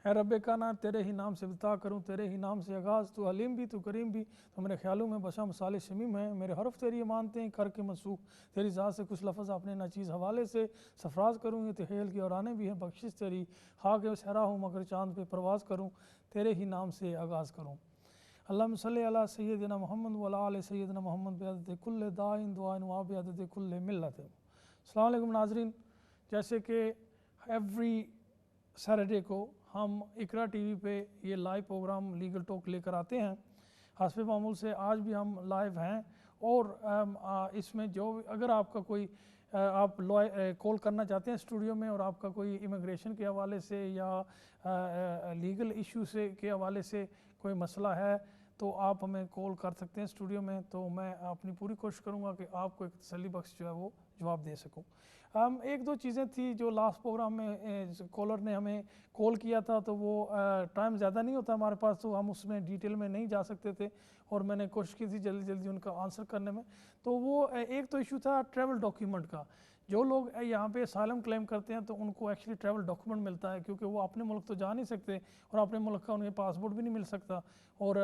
है रब काना तेरे ही नाम से बता करूँ, तेरे ही नाम से आगाज़, तू हलीम भी तू करीम भी, तो मेरे ख्यालों में बशा मसाले शमीम है, मेरे हरफ तेरी मानते हैं कर के मनसूख, तेरी ज़ात से कुछ लफ्ज़ अपने नाचीज़ हवाले से सफराज करूँ, ये तहेल की औराने भी हैं बख्शिश तेरी, खाक सहरा हूँ मगर चाँद पे परवाज़ करूँ, तेरे ही नाम से आगाज़ करूँ। अल्लाहुम्मा सल्ली अला सय्यदिना मोहम्मद व अला आलि सय्यदिना मोहम्मद बिअदद कुल्ल दाइन दुआइन व बिअदद कुल्ल मिल्लत। अस्सलाम वालेकुम नाज़रीन, जैसे कि एवरी सैटरडे को हम इकरा टीवी पे ये लाइव प्रोग्राम लीगल टॉक लेकर आते हैं, हस्ब मामूल से आज भी हम लाइव हैं। और इसमें जो अगर आपका कोई आप कॉल करना चाहते हैं स्टूडियो में और आपका कोई इमिग्रेशन के हवाले से या लीगल इशू से के हवाले से कोई मसला है तो आप हमें कॉल कर सकते हैं स्टूडियो में, तो मैं अपनी पूरी कोशिश करूँगा कि आपको एक तसल्ली बख्श जो है वो जवाब दे सकूँ। एक दो चीज़ें थी जो लास्ट प्रोग्राम में कॉलर ने हमें कॉल किया था, तो वो टाइम ज़्यादा नहीं होता हमारे पास, तो हम उसमें डिटेल में नहीं जा सकते थे और मैंने कोशिश की थी जल्दी जल्दी उनका आंसर करने में। तो वो एक तो इशू था ट्रैवल डॉक्यूमेंट का। जो लोग यहाँ पे असाइलम क्लेम करते हैं तो उनको एक्चुअली ट्रैवल डॉक्यूमेंट मिलता है, क्योंकि वो अपने मुल्क तो जा नहीं सकते और अपने मुल्क का उन्हें पासपोर्ट भी नहीं मिल सकता, और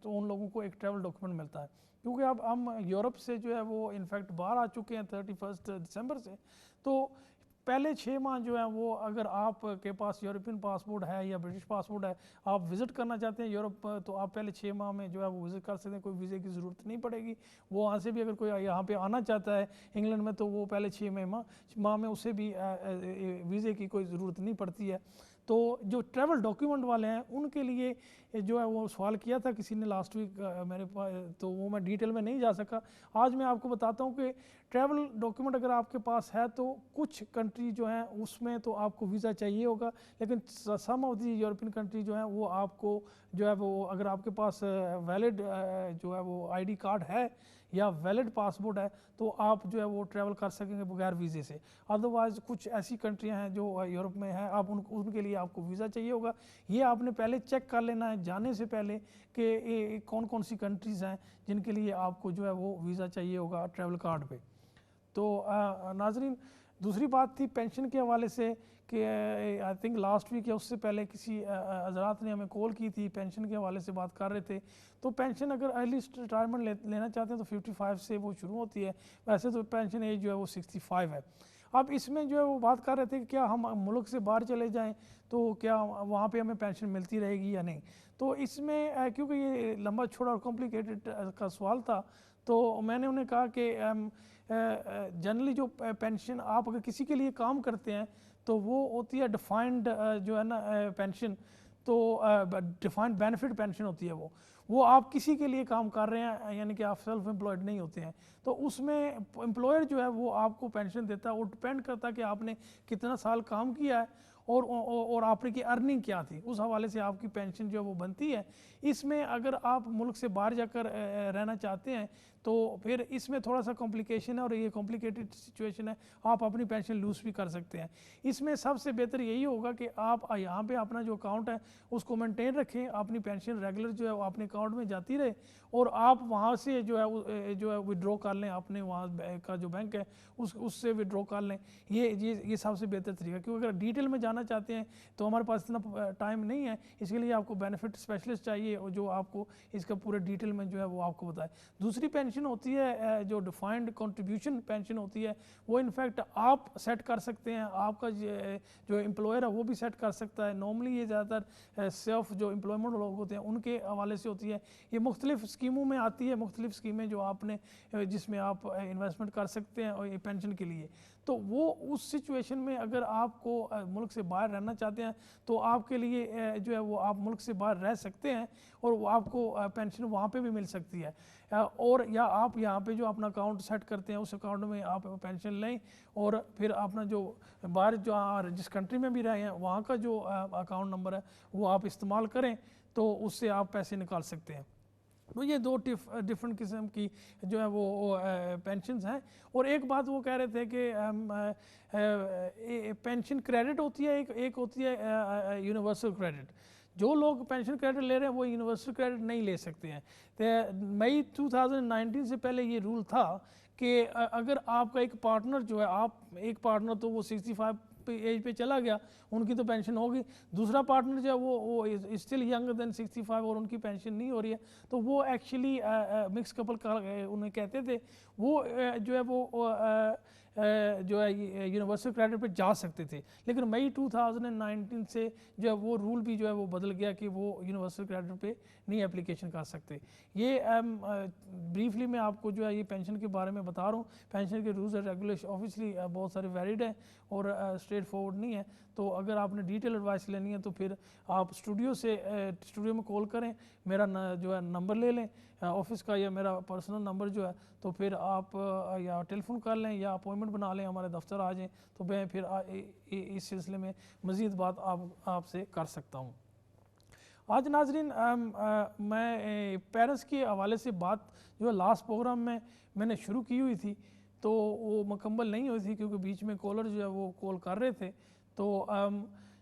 तो उन लोगों को एक ट्रैवल डॉक्यूमेंट मिलता है। क्योंकि अब हम यूरोप से जो है वो इनफैक्ट बाहर आ चुके हैं 31 दिसंबर से, तो पहले 6 माह जो है वो अगर आपके पास यूरोपियन पासपोर्ट है या ब्रिटिश पासपोर्ट है, आप विज़िट करना चाहते हैं यूरोप, तो आप पहले 6 माह में जो है वो विज़िट कर सकते हैं, कोई वीज़े की ज़रूरत नहीं पड़ेगी। वो वहाँ से भी अगर कोई यहाँ पे आना चाहता है इंग्लैंड में, तो वो पहले 6 माह में उसे भी वीज़े की कोई ज़रूरत नहीं पड़ती है। तो जो ट्रैवल डॉक्यूमेंट वाले हैं उनके लिए जो है वो सवाल किया था किसी ने लास्ट वीक मेरे पास, तो वो मैं डिटेल में नहीं जा सका। आज मैं आपको बताता हूँ कि ट्रैवल डॉक्यूमेंट अगर आपके पास है तो कुछ कंट्री जो हैं उसमें तो आपको वीज़ा चाहिए होगा, लेकिन सम ऑफ दी यूरोपियन कंट्री जो हैं वो आपको जो है वो अगर आपके पास वैलिड जो है वो आईडी कार्ड है या वैलिड पासपोर्ट है तो आप जो है वो ट्रैवल कर सकेंगे बगैर वीज़े से। अदरवाइज़ कुछ ऐसी कंट्रियां हैं जो यूरोप में हैं, आप उनके लिए आपको वीज़ा चाहिए होगा। ये आपने पहले चेक कर लेना है जाने से पहले कि कौन कौन सी कंट्रीज़ हैं जिनके लिए आपको जो है वो वीज़ा चाहिए होगा ट्रैवल कार्ड पे। तो नाजरीन, दूसरी बात थी पेंशन के हवाले से कि आई थिंक लास्ट वीक या उससे पहले किसी हजरात ने हमें कॉल की थी, पेंशन के हवाले से बात कर रहे थे। तो पेंशन अगर अर्ली रिटायरमेंट लेना चाहते हैं तो 55 से वो शुरू होती है, वैसे तो पेंशन एज जो है वो 65 है। अब इसमें जो है वो बात कर रहे थे कि क्या हम मुल्क से बाहर चले जाएं तो क्या वहाँ पे हमें पेंशन मिलती रहेगी या नहीं। तो इसमें क्योंकि ये लंबा छोड़ा और कॉम्प्लिकेटेड का सवाल था, तो मैंने उन्हें कहा कि जनरली जो पेंशन आप अगर किसी के लिए काम करते हैं तो वो होती है डिफाइंड जो है ना पेंशन, तो डिफाइंड बेनिफिट पेंशन होती है। वो आप किसी के लिए काम कर रहे हैं, यानी कि आप सेल्फ एम्प्लॉयड नहीं होते हैं, तो उसमें एम्प्लॉयर जो है वो आपको पेंशन देता है। वो डिपेंड करता है कि आपने कितना साल काम किया है और आपने की अर्निंग क्या थी, उस हवाले से आपकी पेंशन जो है वो बनती है। इसमें अगर आप मुल्क से बाहर जाकर रहना चाहते हैं तो फिर इसमें थोड़ा सा कॉम्प्लिकेशन है और ये कॉम्प्लिकेटेड सिचुएशन है, आप अपनी पेंशन लूज़ भी कर सकते हैं। इसमें सबसे बेहतर यही होगा कि आप यहाँ पे अपना जो अकाउंट है उसको मेंटेन रखें, अपनी पेंशन रेगुलर जो है वो अपने अकाउंट में जाती रहे और आप वहाँ से जो है विड्रॉ कर लें, अपने वहाँ का जो बैंक है उससे विड्रॉ कर लें। ये सबसे बेहतर तरीका, क्योंकि अगर डिटेल में जाना चाहते हैं तो हमारे पास इतना टाइम नहीं है, इसके लिए आपको बेनिफिट स्पेशलिस्ट चाहिए और जो आपको इसका पूरे डिटेल में जो है वो आपको बताए। दूसरी पेंशन होती है जो डिफाइंड कंट्रीब्यूशन पेंशन होती है, वो इनफैक्ट आप सेट कर सकते हैं, आपका जो एम्प्लॉयर है वो भी सेट कर सकता है। नॉर्मली ये ज़्यादातर सेल्फ जो एम्प्लॉयमेंट लोग होते हैं उनके हवाले से होती है। ये मुख्तलिफ स्कीमों में आती है, मुख्तलिफ स्कीमें जो आपने जिसमें आप इन्वेस्टमेंट कर सकते हैं और ये पेंशन के लिए। तो वो उस सिचुएशन में अगर आपको मुल्क से बाहर रहना चाहते हैं तो आपके लिए जो है वो आप मुल्क से बाहर रह सकते हैं और वो आपको पेंशन वहाँ पे भी मिल सकती है। और या आप यहाँ पे जो अपना अकाउंट सेट करते हैं उस अकाउंट में आप पेंशन लें और फिर अपना जो बाहर जो जिस कंट्री में भी रहे हैं वहाँ का जो अकाउंट नंबर है वो आप इस्तेमाल करें तो उससे आप पैसे निकाल सकते हैं। तो ये दो डिफरेंट किस्म की जो है वो पेंशन्स हैं। और एक बात वो कह रहे थे कि पेंशन क्रेडिट होती है, एक होती है यूनिवर्सल क्रेडिट। जो लोग पेंशन क्रेडिट ले रहे हैं वो यूनिवर्सल क्रेडिट नहीं ले सकते हैं। तो मई 2019 से पहले ये रूल था कि अगर आपका एक पार्टनर जो है, आप एक पार्टनर तो वो 65 एज पे चला गया उनकी तो पेंशन होगी, दूसरा पार्टनर जो है वो स्टिल यंगर देन 65 और उनकी पेंशन नहीं हो रही है, तो वो एक्चुअली मिक्स कपल का उन्हें कहते थे, वो जो है वो जो है यूनिवर्सल क्रेडिट पे जा सकते थे। लेकिन मई 2019 से जो है वो रूल भी जो है वो बदल गया कि वो यूनिवर्सल क्रेडिट पे नहीं एप्लीकेशन कर सकते। ये ब्रीफली मैं आपको जो है ये पेंशन के बारे में बता रहा हूँ। पेंशन के रूल्स एंड रेगुलेशन ऑब्वियसली बहुत सारे वैलिड हैं और स्ट्रेट फॉरवर्ड नहीं है, तो अगर आपने डिटेल एडवाइस लेनी है तो फिर आप स्टूडियो में कॉल करें, मेरा जो है नंबर ले लें ऑफिस का या मेरा पर्सनल नंबर जो है, तो फिर आप या टेलीफोन कर लें या अपॉइंटमेंट बना लें, हमारे दफ्तर आ जाएं, तो मैं फिर इस सिलसिले में मज़ीद बात आपसे कर सकता हूँ। आज नाजरीन मैं पेरेंट्स के हवाले से बात जो है लास्ट प्रोग्राम में मैंने शुरू की हुई थी, तो वो मुकम्मल नहीं हुई थी क्योंकि बीच में कॉलर जो है वो कॉल कर रहे थे। तो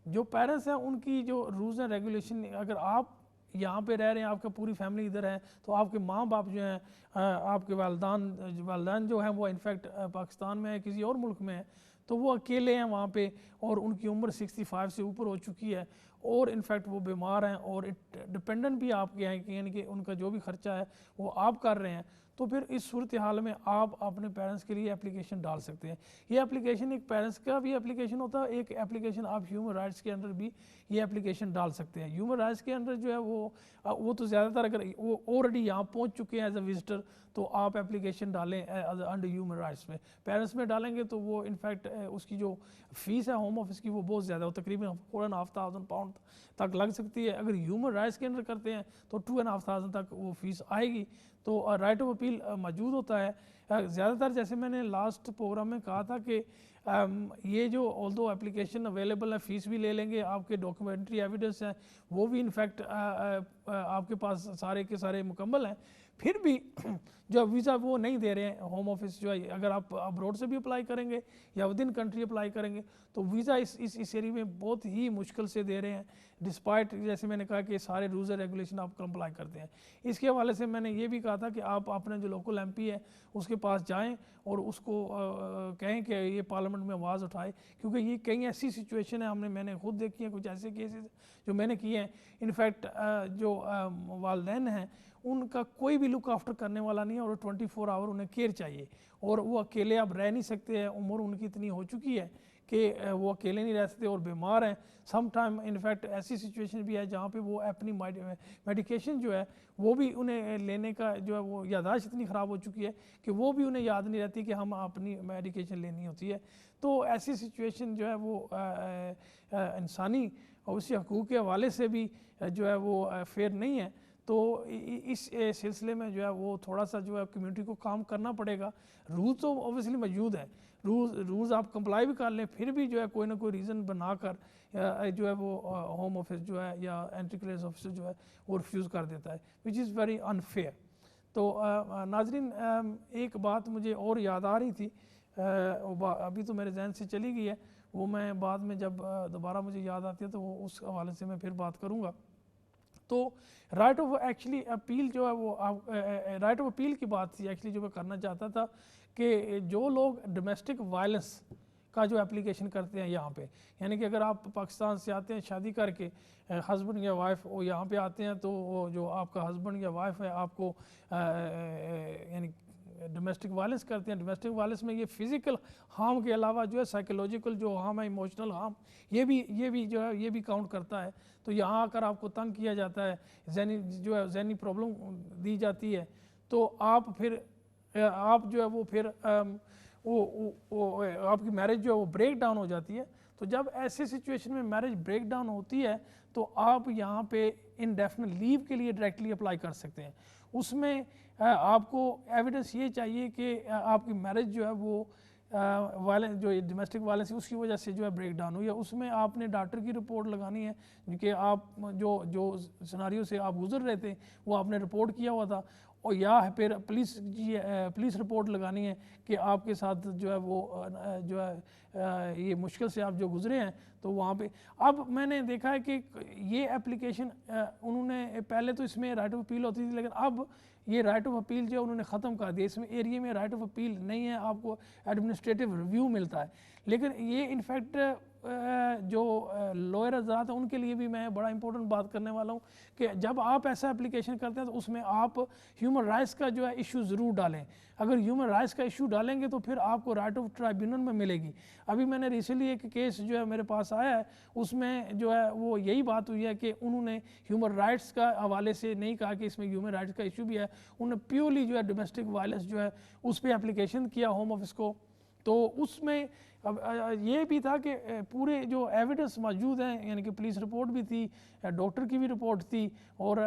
जो पेरेंट्स हैं उनकी जो रूल्स एंड रेगुलेशन, अगर आप यहाँ पे रह रहे हैं, आपका पूरी फैमिली इधर है, तो आपके माँ बाप जो हैं, आपके वालदान जो हैं वो इनफैक्ट पाकिस्तान में है, किसी और मुल्क में है, तो वो अकेले हैं वहाँ पे और उनकी उम्र 65 से ऊपर हो चुकी है और इनफैक्ट वो बीमार हैं और डिपेंडेंट भी आपके हैं, यानी कि उनका जो भी खर्चा है वो आप कर रहे हैं। तो फिर इस सूरत हाल में आप अपने पेरेंट्स के लिए एप्लीकेशन डाल सकते हैं। ये एप्लीकेशन एक पेरेंट्स का भी एप्लीकेशन होता है, एक एप्लीकेशन आप ह्यूमन राइट्स के अंडर भी ये एप्लीकेशन डाल सकते हैं। ह्यूमन राइट्स के अंडर जो है वो तो ज़्यादातर अगर वो ऑलरेडी यहाँ पहुँच चुके हैं एज अ विजिटर, तो आप एप्लीकेशन डालें अंडर ह्यूमन राइट्स में। पेरेंट्स में डालेंगे तो वो इनफैक्ट उसकी जो फ़ीस है होम ऑफिस की वो बहुत ज़्यादा हो, तकरीबन 4,500 पाउंड तक लग सकती है। अगर ह्यूमन राइट्स के अंदर करते हैं तो 2,500 तक वो फ़ीस आएगी। तो राइट ऑफ अपील मौजूद होता है ज़्यादातर, जैसे मैंने लास्ट प्रोग्राम में कहा था कि ये जो ऑल्दो एप्लीकेशन अवेलेबल है, फ़ीस भी ले लेंगे, आपके डॉक्यूमेंट्री एविडेंस हैं वो भी इनफैक्ट आपके पास सारे के सारे मुकम्मल हैं, फिर भी जो वीज़ा वो नहीं दे रहे हैं होम ऑफिस जो है। अगर आप अब्रॉड से भी अप्लाई करेंगे या विद इन कंट्री अप्लाई करेंगे तो वीज़ा इस एरिया में बहुत ही मुश्किल से दे रहे हैं, डिस्पाइट जैसे मैंने कहा कि सारे रूल्स एंड रेगुलेशन आप कंप्लाई करते हैं। इसके हवाले से मैंने ये भी कहा था कि आप अपने जो लोकल एमपी है उसके पास जाएं और उसको कहें कि ये पार्लियामेंट में आवाज़ उठाए, क्योंकि ये कई ऐसी सिचुएशन है मैंने खुद देखी है, कुछ ऐसे केसेस जो मैंने किए हैं। इनफैक्ट जो वालदैन हैं उनका कोई भी लुक आफ्टर करने वाला नहीं है और 24 आवर उन्हें केयर चाहिए और वो अकेले अब रह नहीं सकते हैं, उम्र उनकी इतनी हो चुकी है कि वो अकेले नहीं रह सकते और बीमार हैं। सम टाइम इनफैक्ट ऐसी सिचुएशन भी है जहाँ पे वो अपनी मेडिकेशन जो है वो भी उन्हें लेने का जो है वो याददाश्त इतनी ख़राब हो चुकी है कि वो भी उन्हें याद नहीं रहती कि हम अपनी मेडिकेशन लेनी होती है। तो ऐसी सिचुएशन जो है वो इंसानी और उसी हकूक़ के हवाले से भी जो है वो फेयर नहीं है। तो इस सिलसिले में जो है वो थोड़ा सा जो है कम्युनिटी को काम करना पड़ेगा। रूल्स तो ऑब्वियसली मौजूद है, रूल्स आप कंप्लाई भी कर लें, फिर भी जो है कोई ना कोई रीज़न बनाकर जो है वो होम ऑफिस जो है या एंट्री क्लियरेंस ऑफिसर जो है वो रिफ्यूज़ कर देता है, विच इज़ वेरी अनफेयर। तो नाजरीन एक बात मुझे और याद आ रही थी, अभी तो मेरे जहन से चली गई है, वो मैं बाद में जब दोबारा मुझे याद आती है तो वो उस हवाले से मैं फिर बात करूँगा। तो राइट ऑफ एक्चुअली अपील जो है वो राइट ऑफ अपील की बात थी एक्चुअली जो मैं करना चाहता था कि जो लोग डोमेस्टिक वायलेंस का जो एप्लीकेशन करते हैं यहाँ पे, यानी कि अगर आप पाकिस्तान से आते हैं शादी करके, हस्बैंड या वाइफ वो यहाँ पे आते हैं, तो वो जो आपका हस्बैंड या वाइफ है आपको यानी डोमेस्टिक वायलेंस करते हैं। डोमेस्टिक वायलेंस में ये फिज़िकल हार्म के अलावा जो है साइकोलॉजिकल जो हार्म है, इमोशनल हार्म, ये भी जो है ये भी काउंट करता है। तो यहाँ आकर आपको तंग किया जाता है, जहनी प्रॉब्लम दी जाती है, तो आप जो है वो फिर वो आपकी मैरिज जो है वो ब्रेक डाउन हो जाती है। तो जब ऐसे सिचुएशन में मैरिज ब्रेक डाउन होती है तो आप यहाँ पे इंडेफिनिट लीव के लिए डायरेक्टली अप्लाई कर सकते हैं। उसमें आपको एविडेंस ये चाहिए कि आपकी मैरिज जो है वो वायलेंस जो डोमेस्टिक वायलेंस उसकी वजह से जो है ब्रेक डाउन हुई है। उसमें आपने डॉक्टर की रिपोर्ट लगानी है कि आप जो सिनारियो से आप गुजर रहे थे वो आपने रिपोर्ट किया हुआ था, और या फिर पुलिस रिपोर्ट लगानी है कि आपके साथ जो है वो जो है ये मुश्किल से आप जो गुजरे हैं। तो वहाँ पे अब मैंने देखा है कि ये एप्लीकेशन उन्होंने पहले तो इसमें राइट ऑफ अपील होती थी, लेकिन अब ये राइट ऑफ अपील जो है उन्होंने ख़त्म कर दिया। इसमें एरिया में राइट ऑफ अपील नहीं है, आपको एडमिनिस्ट्रेटिव रिव्यू मिलता है। लेकिन ये इनफैक्ट जो लॉयर हज़रात हैं उनके लिए भी मैं बड़ा इंपॉर्टेंट बात करने वाला हूँ कि जब आप ऐसा एप्लीकेशन करते हैं तो उसमें आप ह्यूमन राइट्स का जो है इशू ज़रूर डालें। अगर ह्यूमन राइट्स का इशू डालेंगे तो फिर आपको राइट ऑफ ट्राइब्यूनल में मिलेगी। अभी मैंने रिसेंटली एक केस जो है मेरे पास आया है, उसमें जो है वो यही बात हुई है कि उन्होंने ह्यूमन राइट्स का हवाले से नहीं कहा कि इसमें ह्यूमन राइट्स का इशू भी है, उन्होंने प्योरली जो है डोमेस्टिक वायलेंस जो है उस पर एप्लीकेशन किया होम ऑफिस को। तो उसमें अब ये भी था कि पूरे जो एविडेंस मौजूद हैं, यानी कि पुलिस रिपोर्ट भी थी, डॉक्टर की भी रिपोर्ट थी, और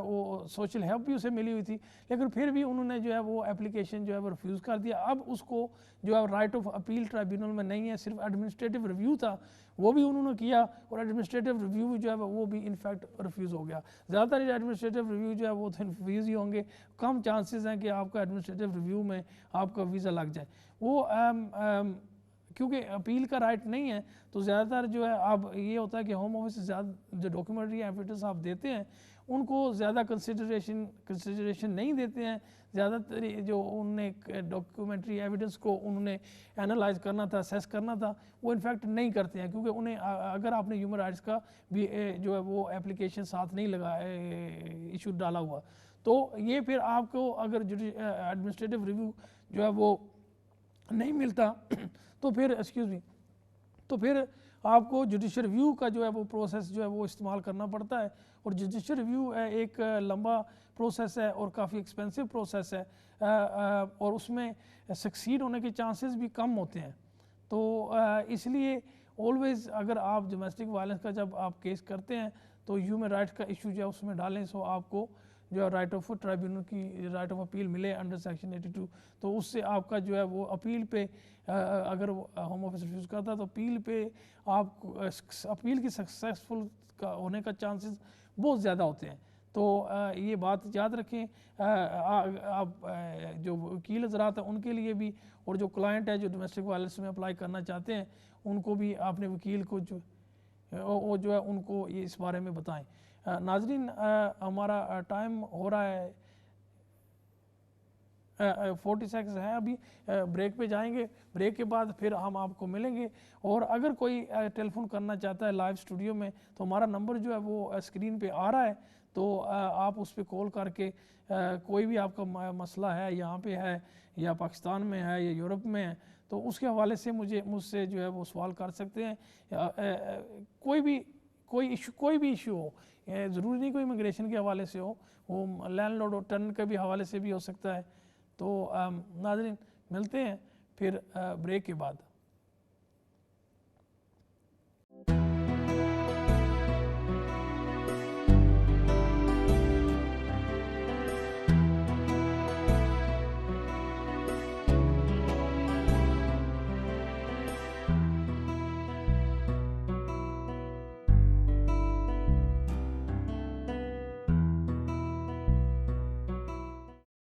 वो सोशल हेल्प भी उसे मिली हुई थी, लेकिन फिर भी उन्होंने जो है वो एप्लीकेशन जो है वो रिफ्यूज़ कर दिया। अब उसको जो है राइट ऑफ अपील ट्राइब्यूनल में नहीं है, सिर्फ एडमिनिस्ट्रेटिव रिव्यू था, वो भी उन्होंने किया, और एडमिनिस्ट्रेटिव रिव्यू जो है वो भी इनफैक्ट रिफ्यूज़ हो गया। ज़्यादातर एडमिनिस्ट्रेटिव रिव्यू जो है वो तो रिफ्यूज़ ही होंगे, कम चांसेस हैं कि आपका एडमिनिस्ट्रेटिव रिव्यू में आपका वीज़ा लग जाए। वो क्योंकि अपील का राइट नहीं है तो ज़्यादातर जो है अब ये होता है कि होम ऑफिस से ज़्यादा जो डॉक्यूमेंट्री एविडेंस आप देते हैं उनको ज़्यादा कंसिडरेशन नहीं देते हैं। ज़्यादातर जो उनने डॉक्यूमेंट्री एविडेंस को उन्होंने एनालाइज करना था, असेस करना था, वो इनफैक्ट नहीं करते हैं, क्योंकि उन्हें अगर आपने ह्यूमन राइट्स का भी जो है वो एप्लीकेशन साथ नहीं लगा इशू डाला हुआ, तो ये फिर आपको अगर एडमिनिस्ट्रेटिव रिव्यू जो है वो नहीं मिलता तो फिर तो फिर आपको जुडिशल रिव्यू का जो है वो प्रोसेस जो है वो इस्तेमाल करना पड़ता है। और जुडिशल रिव्यू एक लंबा प्रोसेस है और काफ़ी एक्सपेंसिव प्रोसेस है, और उसमें सक्सीड होने के चांसेस भी कम होते हैं। तो इसलिए ऑलवेज़ अगर आप डोमेस्टिक वायलेंस का जब आप केस करते हैं तो ह्यूमन राइट्स का इशू जो है उसमें डालें, सो आपको जो है राइट ऑफ ट्राइब्यूनल की राइट ऑफ अपील मिले अंडर सेक्शन 82, तो उससे आपका जो है वो अपील पे अगर होम ऑफिस रिफ्यूज़ करता है तो अपील पे आप अपील की सक्सेसफुल का होने का चांसेस बहुत ज़्यादा होते हैं। तो ये बात याद रखें। आप जो वकील हज़रात हैं उनके लिए भी, और जो क्लाइंट है जो डोमेस्टिक वायलेंस में अप्लाई करना चाहते हैं उनको भी अपने वकील को जो है उनको ये इस बारे में बताएं। नाजरीन, हमारा टाइम हो रहा है, 40 सेकंड्स हैं अभी, ब्रेक पे जाएंगे, ब्रेक के बाद फिर हम आपको मिलेंगे। और अगर कोई टेलीफोन करना चाहता है लाइव स्टूडियो में तो हमारा नंबर जो है वो स्क्रीन पे आ रहा है, तो आप उस पर कॉल करके कोई भी आपका मसला है, यहाँ पे है या पाकिस्तान में है या यूरोप में है, तो उसके हवाले से मुझसे जो है वो सवाल कर सकते हैं। कोई भी इशू हो, ज़रूरी नहीं कोई इमिग्रेशन के हवाले से हो, वो लैंडलॉर्ड और टेनेंट के भी हवाले से भी हो सकता है। तो नाज़रीन, मिलते हैं फिर ब्रेक के बाद।